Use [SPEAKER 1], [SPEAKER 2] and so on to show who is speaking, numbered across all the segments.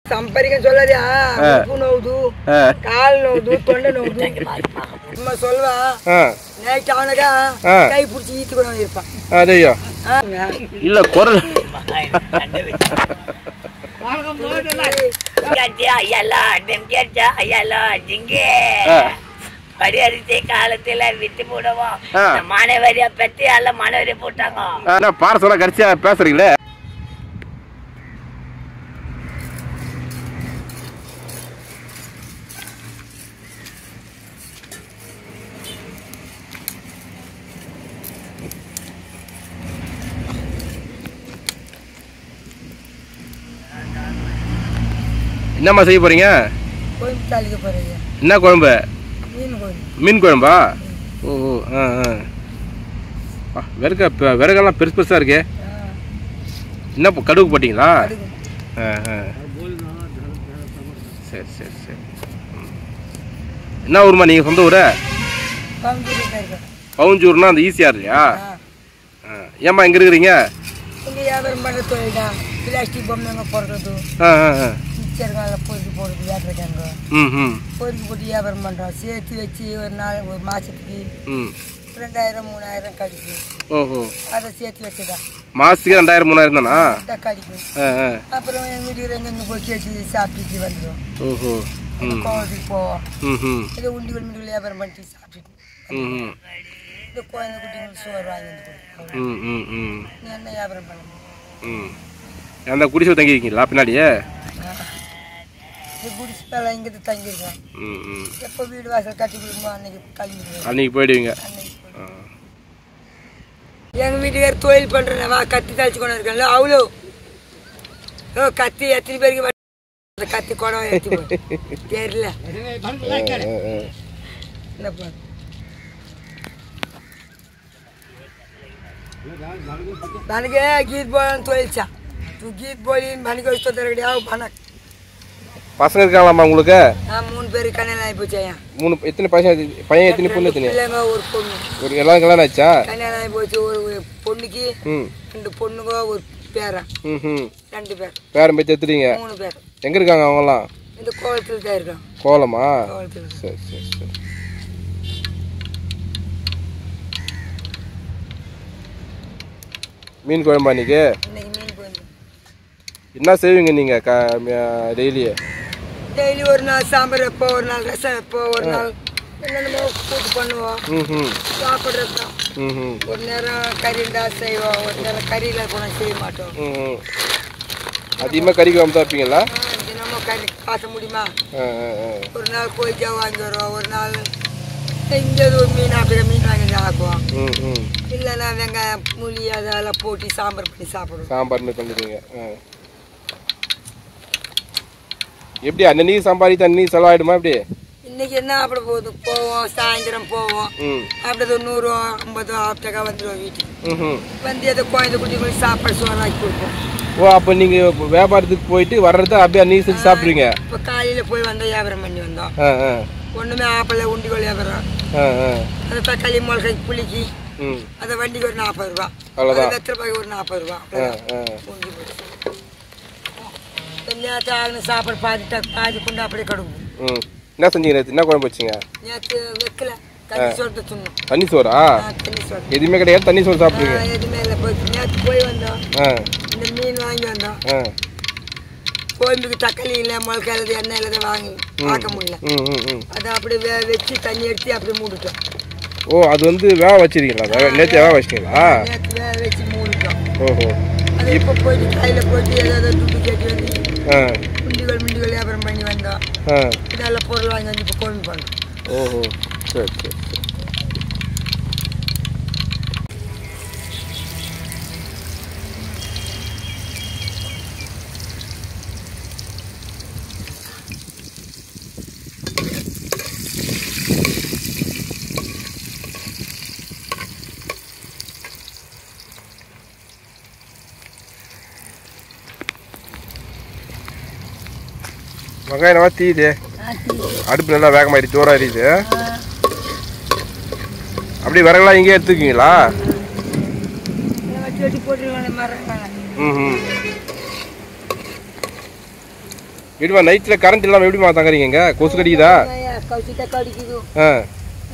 [SPEAKER 1] சம்பரிக்கம் சொல்லாதியா நோவுது கால் நோவுது தொண்டை நோவுது சும்மா சொல்வா நைட் அவனுக்கா கை பிடிச்சி ஈத்து கூட இருப்பான்
[SPEAKER 2] அதையோ இல்ல குரல்
[SPEAKER 3] பரிஹரிச்சை காலத்துல விட்டு போடுவோம் மாணவரியா பெற்று எல்லாம் மாணவரியா போட்டாங்க
[SPEAKER 2] பார சொல்ல கடிச்சா பேசுறீங்களே என்னம்மா செய்ய போறீங்க என்ன குழம்பு மீன் குழம்பா ஓ விறகெல்லாம் பெருசு பெருசா இருக்கு என்ன கடுகு போட்டீங்களா சரி சரி சரி என்ன ஊருமா நீங்க சொந்த ஊரு பவுஞ்சூர்னா அந்த ஈஸியா இல்லையா ஏம்மா எங்க இருக்கிறீங்க
[SPEAKER 1] பிளாஸ்டிக் பொம்மைங்க போடுறது பொறுக்கி போடுறது வியாபாரம் பொறுக்கி போட்டு வியாபாரம் பண்றோம் சேர்த்து வச்சு ஒரு நாள் ஒரு மாசத்துக்கு 2000-3000 கிடைக்கும். ஓஹோ அதை சேர்த்து வச்சுதான்
[SPEAKER 2] மாசத்துக்கு 2000-3000 தானா
[SPEAKER 1] கிடைக்கும். அப்புறம் எங்க வீட்டுக்கு எங்க போய் கேட்டு சாப்பிட்டு வந்துடும். ஓஹோ கோவத்துக்கு போவோம். இதை உண்டி உண்டி வியாபாரம் பண்ணிட்டு சாப்பிட்டுட்டு இந்த குழந்தை குட்டிங்களுக்கு சோறு வாங்கி என்ன வியாபாரம் பண்ணணும்.
[SPEAKER 2] அந்த குடிசை தங்கிருக்கீங்களா பின்னாடியே
[SPEAKER 1] குடிசெல்லாம் இங்கே தங்கியிருக்கோம். எப்போ வீடு வாசல் கட்டி கொடுக்குமோ அன்னைக்கு கிளம்பிடுவோம்.
[SPEAKER 2] அன்னைக்கு போயிடுவீங்க.
[SPEAKER 1] எங்கள் வீட்டுக்கார தொழில் பண்ணுறேன் வா கத்தி தழிச்சு கொண்டு இருக்கல அவ்வளோ கத்தி எத்தனை பேருக்கு கத்தி குடம் எடுத்து தெரியல என்னப்பா ನನಗೆ ಗೀತ್ ಬೋಲ್ ತೊಳಿಸಾ तू गीत बोली भानी को इस्तो तरह आओ भाना
[SPEAKER 2] பசங்க இருக்காங்களாமா உங்களுக்கு?
[SPEAKER 1] மூணு பேர் கல்யாணம் ஆகி போச்சையா.
[SPEAKER 2] மூணு எத்தனை பையன் எத்தனை பொண்ணு எத்தனை?
[SPEAKER 1] இல்லங்க ஒரு பொண்ணு.
[SPEAKER 2] ஒரு எல்லாம் கல்யாணம் ஆச்சா?
[SPEAKER 1] கல்யாணம் ஆகி போச்சு. ஒரு பொண்ணுக்கு ரெண்டு பொண்ணுங்க ஒரு பேரா. ரெண்டு பேர்.
[SPEAKER 2] பேரன் பேத்தி எத்துறீங்க?
[SPEAKER 1] மூணு பேர்.
[SPEAKER 2] எங்க இருக்காங்க அவங்க எல்லாம்?
[SPEAKER 1] இந்த கோலத்துல தான் இருக்காங்க.
[SPEAKER 2] கோலமா?
[SPEAKER 1] கோலத்துல.
[SPEAKER 2] சரி சரி சரி. மீன் குழம்பா இன்னைக்கு?
[SPEAKER 1] இன்னைக்கு மீன் குழம்பு.
[SPEAKER 2] என்ன செய்வீங்க நீங்க டெய்லி?
[SPEAKER 1] டெய்லி ஒரு நாள் சாம்பார் வைப்போம், ஒரு நாள் ரசம் வைப்போம், ஒரு நாள் என்னென்னமோ கூட்டு பண்ணுவோம். சாப்பிட்றது ஒரு நேரம் கறி இருந்தால் செய்வோம், ஒரு நேரம் கறியில் கூட செய்ய மாட்டோம்.
[SPEAKER 2] அதிகமாக கறி குழம்பு தான் வைப்பீங்களா?
[SPEAKER 1] தினமும் கறி காட்ட முடியுமா? ஒரு நாள் கோழிக்கா வாங்கி வருவோம், ஒரு நாள் இங்கே ஒரு மீன் அப்படியே மீன் வாங்கி ஆக்குவோம். இல்லைன்னா வெங்காயம் புளி அதெல்லாம் போட்டு சாம்பார் பண்ணி சாப்பிடுவோம்.
[SPEAKER 2] சாம்பார் பண்ணிடுவீங்க. எப்படி அன்னைக்கு சம்பாதித்து அன்னைக்கு செலவாயிடுமா எப்படி?
[SPEAKER 1] இன்னைக்கு என்ன அப்படி போகுது, போவோம் சாயந்தரம் போவோம், அப்படி 100-50 ஆப்டக்கா வந்துடுவோம் வீட்டுக்கு. வந்து எதை குழந்தை குட்டிங்களுக்கு சாப்பாடு சோறாக்கி கொடுப்போம்.
[SPEAKER 2] ஓ அப்போ நீங்கள் வியாபாரத்துக்கு போயிட்டு வர்றத அப்படியே அன்னைக்கு செஞ்சு சாப்பிட்றீங்க?
[SPEAKER 1] இப்போ காலையில் போய் வந்தால் வியாபாரம் பண்ணி வந்தோம். ஒன்றுமே ஆப்பிள் உண்டிகோல் வியாபாரம், அந்த தக்காளி மிளகாய் புளிக்கு அந்த வண்டிக்கு ஒரு 40 ரூபா, வெத்தலை பாக்கு ஒரு 40 ரூபா. நேற்று ஆகின சாப்பாடு பாதி கொண்டு அப்படியே கடுக்கும்.
[SPEAKER 2] என்ன செஞ்சீங்க நேற்று? என்ன குழம்பு வச்சிங்க?
[SPEAKER 1] நேற்று வைக்கல, தண்ணி சோறு தான் சொன்னோம்.
[SPEAKER 2] தண்ணி சோறா?
[SPEAKER 1] தண்ணி சோறு
[SPEAKER 2] எதுவுமே கிடையாது, தண்ணி சோறு சாப்பிடுங்க?
[SPEAKER 1] எதுவுமே இல்லை. நேற்று போய் வந்தோம், இந்த மீன் வாங்கி வந்தோம். கோயம்புக்கு தக்காளி இல்லை, மிளகாய் இல்லை, எண்ணெய் இல்லை, வாங்கி பார்க்க முடியல. அதை அப்படியே வச்சு தண்ணி எடுத்து அப்படியே மூடிட்டோம்.
[SPEAKER 2] ஓ அது வந்து வேக வச்சிருக்கீங்களா? நேற்று வேக வச்சிட்டீங்களா?
[SPEAKER 1] நேற்று வேக வச்சு மூடிட்டோம்.
[SPEAKER 2] ஓஹோ
[SPEAKER 1] அது இப்போ போயிட்டு கையில் போயிட்டு ஏதாவது துட்டு கேட்டு வந்து முண்டிகள் வியாபாரம் பண்ணி வந்தோம். இதெல்லாம் பொருள் வாங்கி வந்து இப்போ கோழி பண்ணோம்.
[SPEAKER 2] ஓஹோ சரி சரி சரி. வெங்காயம் நல்லா தீயுது, அடுப்பு நல்லா வேகமாக ஜோராக எரியுது. அப்படி விறகுலாம் இங்கே எடுத்துக்கிங்களா?
[SPEAKER 1] வச்சு வெட்டி போட்டுருவாங்க மரம்.
[SPEAKER 2] ம். எப்படிமா நைட்டில் கரண்ட் இல்லாமல் எப்படிமா தங்குறீங்க இங்கே? கொசு கடிக்குதா?
[SPEAKER 1] கவுச்சிட்டா கடிக்குது.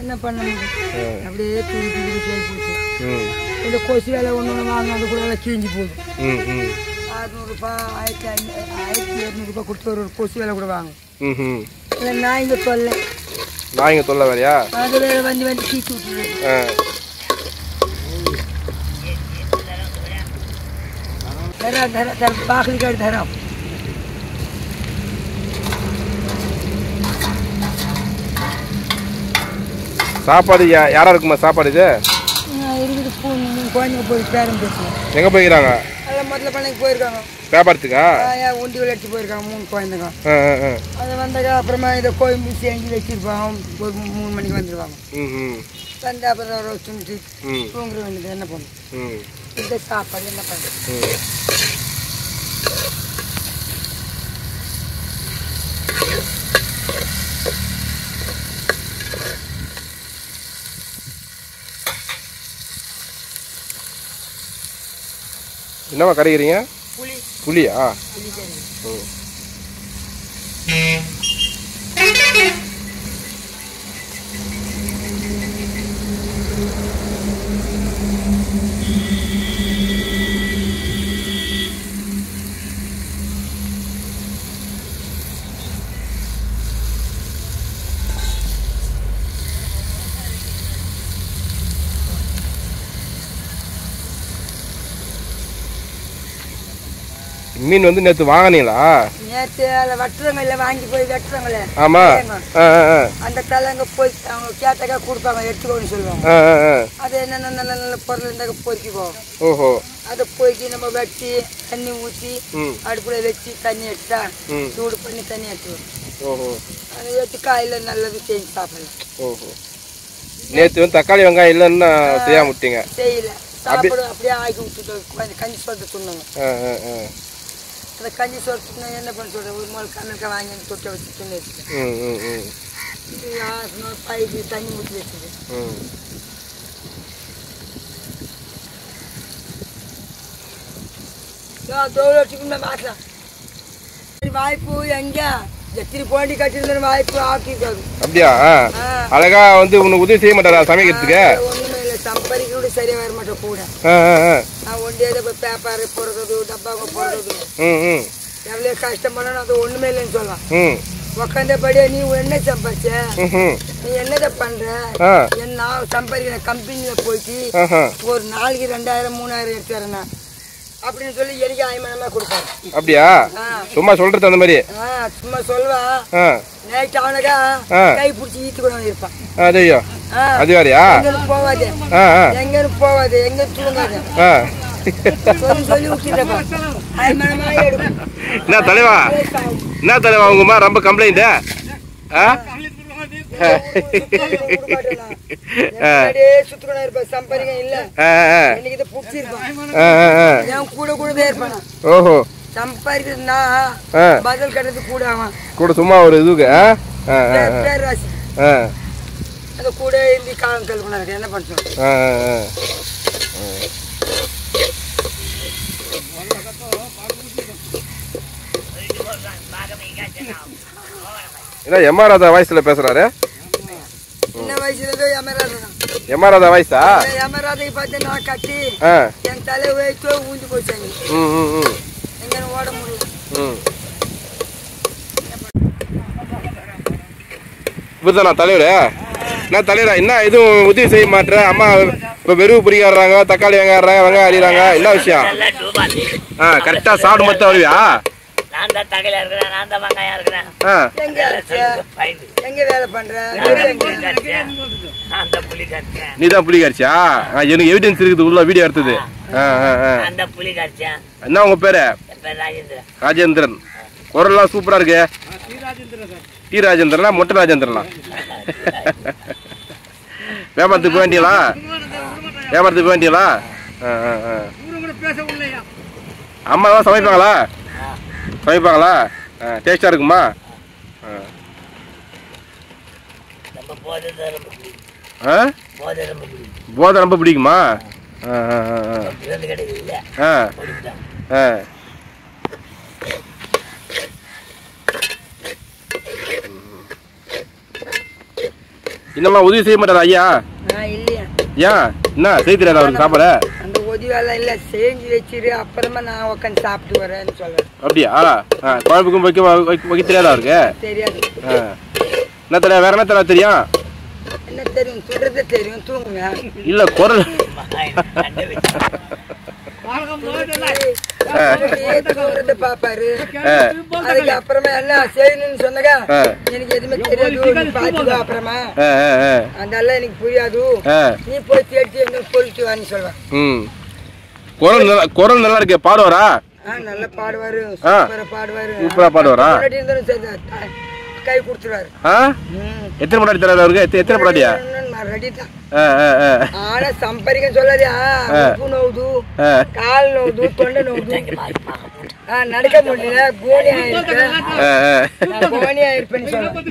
[SPEAKER 1] என்ன பண்ண முடியும்? அப்படியே தூக்கி போச்சு. இந்த கொசு வேலை ஒன்று வாங்க அது கூட எல்லாம் கிழிஞ்சு போகுது. 600 ரூபாய் 1200 ரூபாய் கொடுத்து ஒரு கொசு வேலை கூட வாங்க. இல்லை நாய்ங்க தொல்லை
[SPEAKER 2] வேறையா?
[SPEAKER 1] அது வேற வந்து கீச்சு விட்டுருது. பாக்கலி காடு தரம்
[SPEAKER 2] சாப்பாடு யாரா இருக்குமா சாப்பாடு இது?
[SPEAKER 1] இருக்குது. குழந்தைங்க போய் பேரம் பேசுவோம்.
[SPEAKER 2] எங்கே போய்க்கிறாங்க?
[SPEAKER 1] அதில் முதல்ல பண்ணைக்கு போயிருக்காங்க
[SPEAKER 2] வியாபாரத்துக்கா?
[SPEAKER 1] உண்டி விளையாட்டு போயிருக்காங்க 3 குழந்தைங்க. அது வந்தாக்கா அப்புறமா இதை கோயம்பு செஞ்சு வச்சிருப்பாங்க. ஒரு 3 மணிக்கு வந்துடுவாங்க. வந்து அப்புறம் துணிட்டு தூங்குற வேண்டியது. என்ன பண்ணும்? இந்த சாப்பாடு என்ன பண்ணுறது?
[SPEAKER 2] என்னவா கரைக்கிறீங்க? புளியா? மீன் வந்து நேற்று வாங்கினீங்களா?
[SPEAKER 1] நேற்று வட்டுறவங்கள வாங்கி போய் வெட்டுறவங்கள.
[SPEAKER 2] ஆமா.
[SPEAKER 1] அந்த தலைங்க போய் அவங்க கேட்டாக்கா கொடுப்பாங்க, எடுத்துக்கோன்னு சொல்லுவாங்க. அது என்னென்ன நல்ல நல்ல பொருள் இருந்தாக்க பொறுக்கிக்குவோம்.
[SPEAKER 2] ஓஹோ.
[SPEAKER 1] அதை பொறுக்கி நம்ம வெட்டி தண்ணி ஊற்றி அடுப்புல வச்சு தண்ணி எடுத்தா சூடு பண்ணி தண்ணி எடுத்துவோம்.
[SPEAKER 2] ஓஹோ.
[SPEAKER 1] அதை வச்சு காயில் நல்லது செஞ்சு சாப்பிடலாம். ஓஹோ.
[SPEAKER 2] நேற்று வந்து தக்காளி வெங்காயம் இல்லைன்னு செய்யாம விட்டீங்க?
[SPEAKER 1] செய்யல, சாப்பாடு அப்படியே ஆக்கி விட்டுட்டு கொஞ்சம் கஞ்சி சொல்லிட்டு சொன்னாங்க. அந்த கஞ்சி சொல்லிட்டு என்ன பண்ண சொல்கிறேன், ஒரு நாள் கணக்கை வாங்கி தொட்டை வச்சு துணி வச்சுட்டேன். பைக்கு தண்ணி ஊற்றி வச்சுது. மாட்டலாம் வாய்ப்பு எங்க எத்தனை போண்டி கட்டிருந்த வாய்ப்பு ஆக்கிருக்காது.
[SPEAKER 2] அப்படியா? அழகா வந்து உனக்கு உதவி செய்ய மாட்டாரா சமைக்கிறதுக்கு?
[SPEAKER 1] ஒண்ணுமே இல்லை, சம்பாதிக்க கூட சரியா வர மாட்டேன் கூட. நான் ஒண்டியாத பேப்பர் போடுறது டப்பாங்க போடுறது எவ்வளோ கஷ்டம் பண்ணணும், அது ஒண்ணுமே இல்லைன்னு சொல்லலாம். உக்காந்தபடியா நீ என்ன சம்பாதிச்ச, நீ என்னதை பண்ற, நான் சம்பாதிக்கிறேன் கம்பெனியில போயிட்டு ஒரு நாளைக்கு 2000 3000 எடுத்து வரேன் அப்படின்னு சொல்லி எனக்கு ஆயமானமா கொடுப்பாரு.
[SPEAKER 2] அப்படியா? சும்மா சொல்றது அந்த மாதிரி?
[SPEAKER 1] சும்மா சொல்லுவா. நைட் அவனக்கா கை பிடிச்சி ஈத்து கூட இருப்பான்.
[SPEAKER 2] அது வேறையா?
[SPEAKER 1] போவாது, எங்க போவாது, எங்க தூங்காது சொல்லி விட்டுருப்பா. ஆயமானமா எடுக்கும்.
[SPEAKER 2] என்ன தலைவா, என்ன தலைவா உங்கம்மா ரொம்ப கம்ப்ளைண்ட்?
[SPEAKER 1] சுத்துக்கணும் இருப்பா, சம்பாதிக்க இல்ல இன்னைக்கு இதை பிடிச்சிருப்பான். என் கூட கூடவே இருப்பான்.
[SPEAKER 2] ஓஹோ.
[SPEAKER 1] சம்பாதிக்கிறதுனா பதில் கட்டுறது கூட அவன்
[SPEAKER 2] கூட சும்மா ஒரு இதுக்கு
[SPEAKER 1] பேர் ராசி அந்த கூட இருந்து காலம் கல்பனாரு. என்ன பண்ணுறோம்?
[SPEAKER 2] என்ன எம்ஆர் ராதா வாய்ஸ்ல பேசுறாரு?
[SPEAKER 1] என்ன வயசுல
[SPEAKER 2] எம்ஆர் ராதா வாய்ஸா?
[SPEAKER 1] எம்ஆர் ராதையை பார்த்து நான் கட்டி என் தலை வைத்து ஊஞ்சி போச்சாங்க. எங்க ஓட முடியும்.
[SPEAKER 2] இப்பதானா தலைவர்? என்ன தலைவரா, என்ன எதுவும் உதவி செய்ய மாட்டேற? அம்மா இப்ப வெறுவு பிரிக்கிறாங்க, தக்காளி வெங்காயம் வெங்காயம் அடிக்கிறாங்க, என்ன விஷயம்? கரெக்டா சாப்பிட மட்டும் வருவியா?
[SPEAKER 3] நான் தான் தகல இருக்கறேன், நான் தான் வெங்காயம் இருக்கறேன்.
[SPEAKER 1] எங்க வேலை பண்ற?
[SPEAKER 3] நான் தான் புலி கறிச்சேன்.
[SPEAKER 2] நீ தான் புலி கறிச்சியா? எனக்கு எவிடன்ஸ் இருக்குது, உள்ள வீடியோ எடுத்தது.
[SPEAKER 3] நான் தான் புலி கறிச்சேன்.
[SPEAKER 2] என்ன உங்க பேரு?
[SPEAKER 3] ராஜேந்திரன்.
[SPEAKER 2] ராஜேந்திரன். குரல்லாம் சூப்பரா இருக்கு. டி ராஜேந்திரனா மொட்டை ராஜேந்திரனா? வியாபாரத்துக்கு போக வேண்டியலா? வியாபாரத்துக்கு போக வேண்டியலா? அம்மா தான் சமைப்பாங்களா? சமைப்பாங்களா? டேஸ்டா இருக்குமா? போதை ரொம்ப பிடிக்குமா? இன்னமா உதவி செய்ய மாட்டாரா ஐயா?
[SPEAKER 1] இல்லையா?
[SPEAKER 2] ஏன் என்ன செய்ய தெரியாதா அவருக்கு சாப்பாடு?
[SPEAKER 1] அந்த உதவி எல்லாம் இல்ல, செஞ்சு வச்சிரு அப்புறமா நான் உட்காந்து சாப்பிட்டு வரேன்னு சொல்றேன். அப்படியா?
[SPEAKER 2] குழம்புக்கும் வைக்க தெரியாதா அவருக்கு?
[SPEAKER 1] தெரியாது.
[SPEAKER 2] என்ன தெரியும்? வேற என்ன தெரியாது? தெரியும்?
[SPEAKER 1] என்ன தெரியும்? சொல்றதே தெரியும். தூங்குங்க.
[SPEAKER 2] இல்ல குரல்
[SPEAKER 1] பாப்பாரு. அதுக்கு அப்புறமா எல்லாம் செய்யணும்னு சொன்னங்க. எனக்கு எதுவுமே தெரியாது. பாத்துக்கோ அப்புறமா. அதெல்லாம் எனக்கு புரியாது. நீ போய் தேடி போயிட்டு வான்னு சொல்லுவேன்.
[SPEAKER 2] குரல் நல்லா இருக்கு. பாடுவாரா?
[SPEAKER 1] நல்லா பாடுவாரு. சூப்பரா பாடுவாரு.
[SPEAKER 2] சூப்பரா பாடுவாரா?
[SPEAKER 1] கை கொடுத்துருவாரு.
[SPEAKER 2] எத்தனை முன்னாடி தராரு அவருக்கு? எத்தனை முன்னாடியா?
[SPEAKER 1] ஆனா சம்பரிக்க சொல்லாதியா? நோவுது, கால் நோவுது, தொண்டை நோவுது, நடக்க முடியல, கோணி ஆயிருப்பேன்னு சொல்லுவேன்.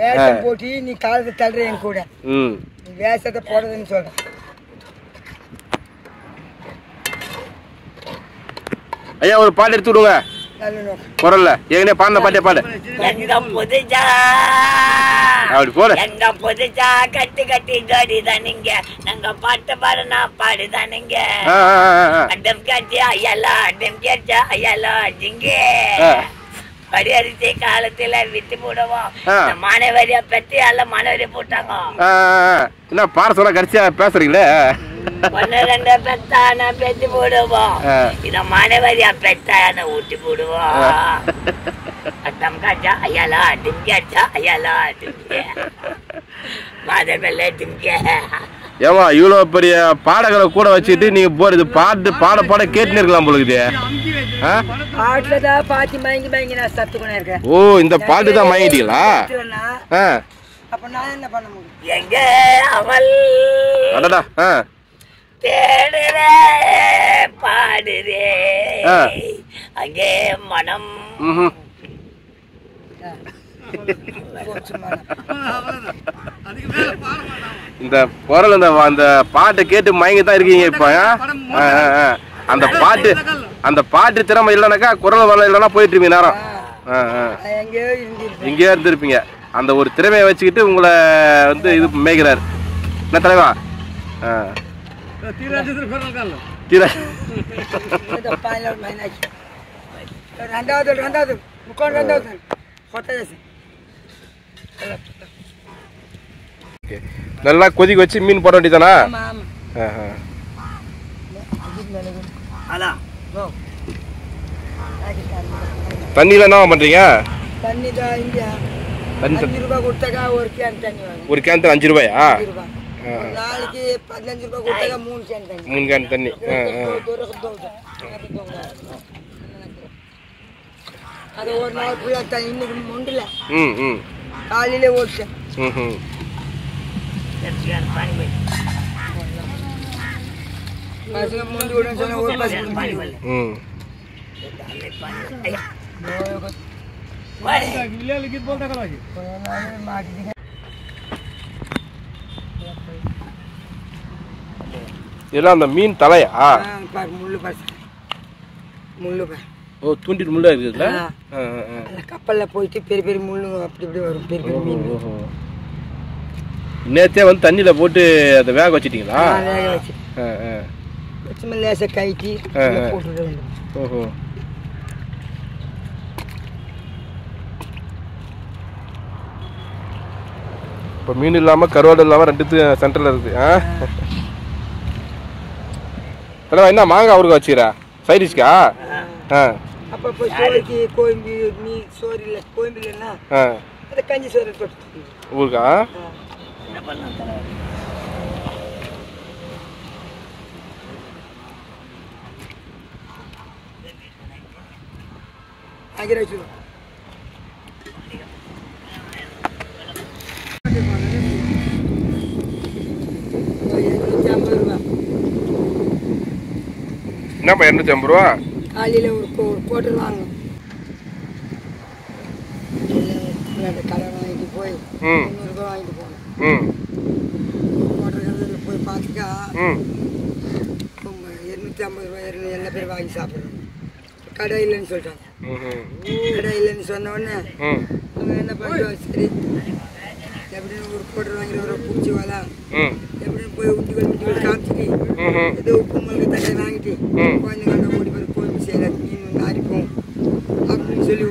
[SPEAKER 1] வேஷம் போட்டி நீ காலத்தை தள்ளுற என் கூட. நீ வேஷத்தை போடுறதுன்னு சொல்றேன்.
[SPEAKER 2] ஐயா ஒரு பாட்டு எடுத்து விடுங்க குரல்ல. ஏங்கனே பாடின பாட்டே பாடு. அப்படி போல
[SPEAKER 3] எங்க புதுச்சா கட்டி கட்டி ஜோடி தானுங்க. நாங்க பாட்டு பாடுனா பாடுதானுங்க. அடம் காட்சி ஐயலா, அடம் கேட்டா ஐயலா ஜிங்க. படியரிசி காலத்துல விட்டு போடுவோம். மாணவரியா பெற்று அல்ல மாணவரியா போட்டாங்க.
[SPEAKER 2] என்ன பாட சொல்ல கடைசியா பேசுறீங்களே?
[SPEAKER 3] ஒன்னு பெத்தான பெத்து போடுவோம். இத மாணவரியா பெத்தான ஊட்டி போடுவோம். அட்டம் காச்சா ஐயாலா டிம்கா ஐயாலா டிம்கே மாதவல்ல டிம்கே.
[SPEAKER 2] ஏமா இவ்வளவு பெரிய பாடகரை கூட வச்சுட்டு நீங்க போறது பாட்டு பாட கேட்டுன்னு இருக்கலாம் போலுக்குது.
[SPEAKER 1] பாட்டுலதான் பாத்தி மயங்கி மயங்கி நான் சத்துக்குனே இருக்கேன்.
[SPEAKER 2] ஓ இந்த பாட்டு தான் மயங்கிட்டீங்களா?
[SPEAKER 1] அப்ப நான் என்ன பண்ண முடியும்?
[SPEAKER 3] எங்க அவள்
[SPEAKER 2] அடடா
[SPEAKER 3] தேடுறே பாடுறே அங்கே மனம்.
[SPEAKER 2] இந்த குரல் அந்த பாட்டை கேட்டு மயங்கி தான் இருக்கீங்க இப்ப. அந்த பாட்டு திறமை இல்லைனாக்கா குரல் வரல இல்லைன்னா போயிட்டு இருப்பீங்க நேரம். இங்கேயே இருந்திருப்பீங்க. அந்த ஒரு திறமையை வச்சுக்கிட்டு உங்களை வந்து இது மேய்கிறாரு. என்ன தலைவா? நல்லா கொதிக்க வச்சு மீன் போட வேண்டியதானா? தண்ணியில என்ன பண்றீங்க? ஒரு கேன் 5 ரூபாயா?
[SPEAKER 1] நாளைக்கு 15 ரூபாய் கொடுத்தா 3 கேன்
[SPEAKER 2] தண்ணி.
[SPEAKER 1] அது ஒரு நாள் ஃபுல்லா தண்ணி. இன்னைக்கு முண்டில காலையில ஓட்டேன். பசங்க முண்டி விடுன்னு சொன்னா ஒரு பசங்க
[SPEAKER 2] இதெல்லாம் அந்த மீன் தலையா? ஓ தூண்டிட்டு முள்ளா இருக்குதுல்ல?
[SPEAKER 1] கப்பல்ல போயிட்டு பெரிய பெரிய முள்ளு அப்படி இப்படி வரும். பெரிய பெரிய மீன்
[SPEAKER 2] நேத்தே வந்து தண்ணியில போட்டு அதை வேக வச்சிட்டீங்களா?
[SPEAKER 1] வேக வச்சு லேசா கைட்டி போட்டுட்டு.
[SPEAKER 2] ஓஹோ இப்போ மீன் இல்லாம கருவாடு இல்லாம ரெண்டு சென்டர்ல இருக்கு. என்ன மாங்காய் அவருக்கு வச்சுக்கிறா சைடிஷ்கா?
[SPEAKER 1] அப்ப போய் சோறுக்கு கோயம்பு நீ சோறு இல்லை கோயம்பு இல்லைன்னா அதை கஞ்சி சோறு போட்டு
[SPEAKER 2] ஊருக்கா?
[SPEAKER 1] ஆகிற வச்சு
[SPEAKER 2] என்னப்பா 250 ரூபா?
[SPEAKER 1] காலையில் ஒரு கோட்டர் வாங்க. கடை வாங்கிட்டு போய்
[SPEAKER 2] ம்
[SPEAKER 1] 300 ரூபா வாங்கிட்டு போனேன்.
[SPEAKER 2] ம்
[SPEAKER 1] ஹோட்டல் கடையில் போய் பார்த்துக்கா
[SPEAKER 2] ம்
[SPEAKER 1] 250 ரூபாய் எல்லா பேரும் வாங்கி சாப்பிட்றாங்க. கடை இல்லைன்னு சொல்லிட்டாங்க.
[SPEAKER 2] ம்
[SPEAKER 1] கடை இல்லைன்னு சொன்ன உடனே
[SPEAKER 2] ம்
[SPEAKER 1] அவங்க என்ன பண்ணுறோம், சரி எப்படின்னு ஒரு கோட்டர் வாங்கிட்டு வர பூச்சி வாழா
[SPEAKER 2] ம்
[SPEAKER 1] எப்படின்னு போய் உண்டிகள் காமிச்சிட்டு
[SPEAKER 2] ம்
[SPEAKER 1] ஏதோ உப்பு மிளகு தக்காளி வாங்கிட்டு குழந்தைங்க ஓடி போய் கோழி செய்யல மீன் வந்து அரிப்போம் அப்படின்னு சொல்லி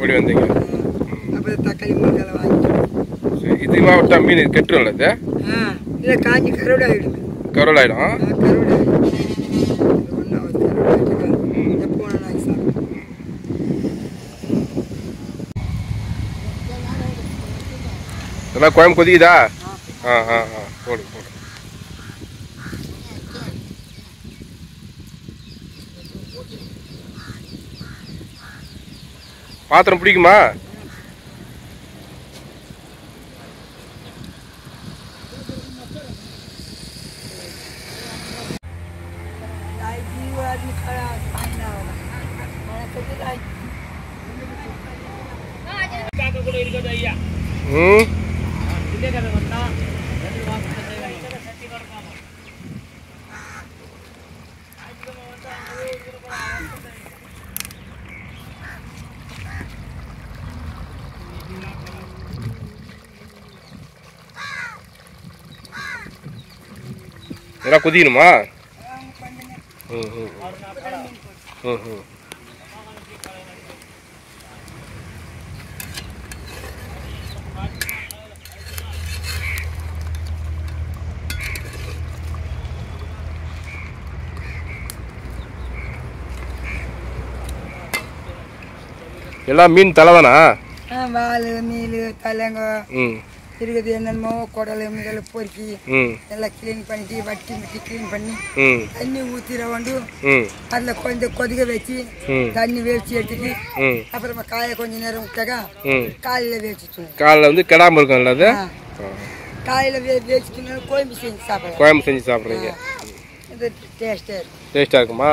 [SPEAKER 2] ஓடி வந்தீங்க.
[SPEAKER 1] அப்புறம் தக்காளி மிளகாய் வாங்கிட்டு
[SPEAKER 2] சரி, இதுவா விட்டா மீன் கெட்டுரும்ல இது?
[SPEAKER 1] இல்லை காஞ்சி கருவடை ஆகிடும்.
[SPEAKER 2] கரோல் ஆயிடும்.
[SPEAKER 1] கருவடை ஒன்றாவது கருவடை ஆகிட்டு எப்போ வேணா நாங்கள் சாப்பிடுவோம்.
[SPEAKER 2] நல்லா குழம்பு கொதிக்குதா? ஆ ஆ ஆ போடு போடு. பாத்திரம் பிடிக்குமா? ம் எல்லாம் கொதிக்கணுமா? ம் ம் ம் ம் எல்லாம் மீன் தலை தானா?
[SPEAKER 1] வால் மீன் தலைங்க
[SPEAKER 2] ம்
[SPEAKER 1] இருக்குது, என்னென்னமோ குடல் மீன் பொறுக்கி
[SPEAKER 2] ம்
[SPEAKER 1] எல்லாம் க்ளீன் பண்ணிட்டு வட்டி மிட்டி க்ளீன் பண்ணி
[SPEAKER 2] ம்
[SPEAKER 1] தண்ணி ஊற்றிட வந்து
[SPEAKER 2] ம்
[SPEAKER 1] அதில் கொஞ்சம் கொதிக்க வச்சு தண்ணி வேவிச்சு எடுத்துட்டு
[SPEAKER 2] ம்
[SPEAKER 1] அப்புறமா காயை கொஞ்சம் நேரம் விட்டாக்கா
[SPEAKER 2] ம்
[SPEAKER 1] காலையில் வேவிச்சுட்டு
[SPEAKER 2] காலைல வந்து கெடாமல் இருக்கும்ல அது?
[SPEAKER 1] காலையில் வேவிச்சுட்டு கோயம்பு செஞ்சு சாப்பிடலாம்.
[SPEAKER 2] குழம்பு செஞ்சு சாப்பிட்றீங்க.
[SPEAKER 1] இது டேஸ்ட்டாக இருக்கும்.
[SPEAKER 2] டேஸ்ட்டாக இருக்குமா?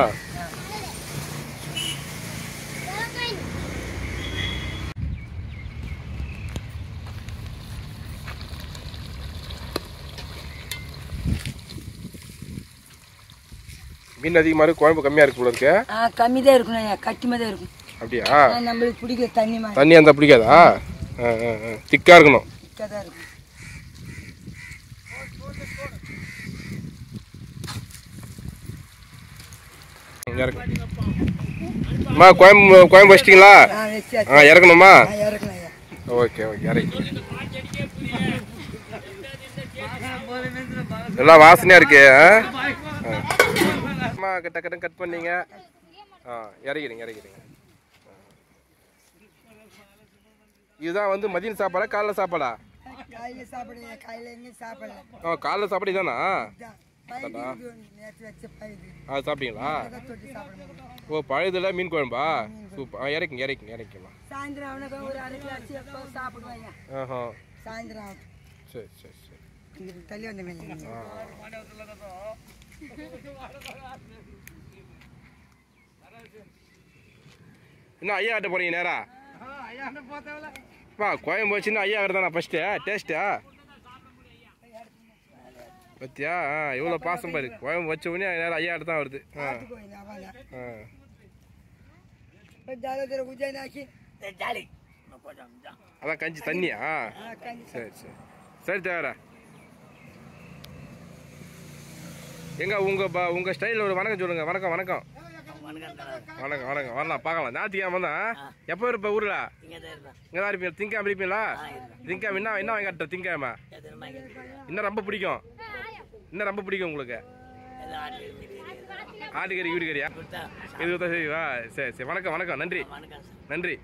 [SPEAKER 2] மீன் அதிகமாக இருக்கு, குழம்பு கம்மியாக இருக்கு போல இருக்கு.
[SPEAKER 1] கம்மி தான் இருக்கணும், கட்டிமாக தான் இருக்கும்.
[SPEAKER 2] அப்படியா?
[SPEAKER 1] நம்மளுக்கு பிடிக்கிற தண்ணி மாதிரி
[SPEAKER 2] தண்ணி அந்த பிடிக்காதா? திக்காக இருக்கணும்.
[SPEAKER 1] திக்காக தான் இருக்கும்.
[SPEAKER 2] அம்மா குழம்பு வச்சிட்டிங்களா? இறக்கணுமா?
[SPEAKER 1] இறக்கணும்.
[SPEAKER 2] ஓகே ஓகே இறக்கி. எல்லாம் வாசனையாக இருக்கு. அம்மா கட்ட கட்ட கட் பண்ணீங்க. இறக்கிடுங்க இறக்கிடுங்க. இதுதான் வந்து மதியம் சாப்பாடா காலைல சாப்பாடா?
[SPEAKER 1] காலையில் சாப்பிடுங்க. காலையில் சாப்பிடலாம்.
[SPEAKER 2] காலைல சாப்பாடு இதானா? அது சாப்பிட்டீங்களா? ஓ பழையதுல மீன் குழம்பா? சூப்பர். இறக்குங்க இறக்குங்க இறக்கிமா.
[SPEAKER 1] சாயந்தரம் அவனுக்கு ஒரு அரை கிளாஸ் எப்போ சாப்பிடுவாங்க. சாயந்தரம்
[SPEAKER 2] சரி சரி சரி.
[SPEAKER 1] தள்ளி வந்த மீன்
[SPEAKER 2] இன்னும் ஐயா கிட்ட போறீங்க நேரா? குழம்பு வச்சுன்னா ஐயா கிட்ட தானே ஃபர்ஸ்ட்டு டேஸ்ட்டா பத்தியா? இவ்வளோ பாசம் பாரு. குழம்பு வச்ச உடனே நேரம் ஐயா கிட்ட தான் வருது. அதான் கஞ்சி தண்ணியா? சரி சரி சரி தேவரா. எங்க உங்க ஸ்டைலில் ஒரு வணக்கம் சொல்லுங்க. வணக்கம் வணக்கம் வணக்கம் வணக்கம். வரலாம் பார்க்கலாம். ஞாயிற்றுக்கிழமை தான். எப்போ இருப்ப ஊரில்? இங்கே தான் இருப்பீங்க. திங்காம இருப்பீங்களா? திங்காம என்ன வாங்கி காட்டுற? திங்காம இன்னும் ரொம்ப பிடிக்கும். இன்னும் ரொம்ப பிடிக்கும் உங்களுக்கு? ஆட்டுக்கறி வீடு கறியா? இது தான் சரிவா? சரி சரி. வணக்கம் வணக்கம். நன்றி நன்றி.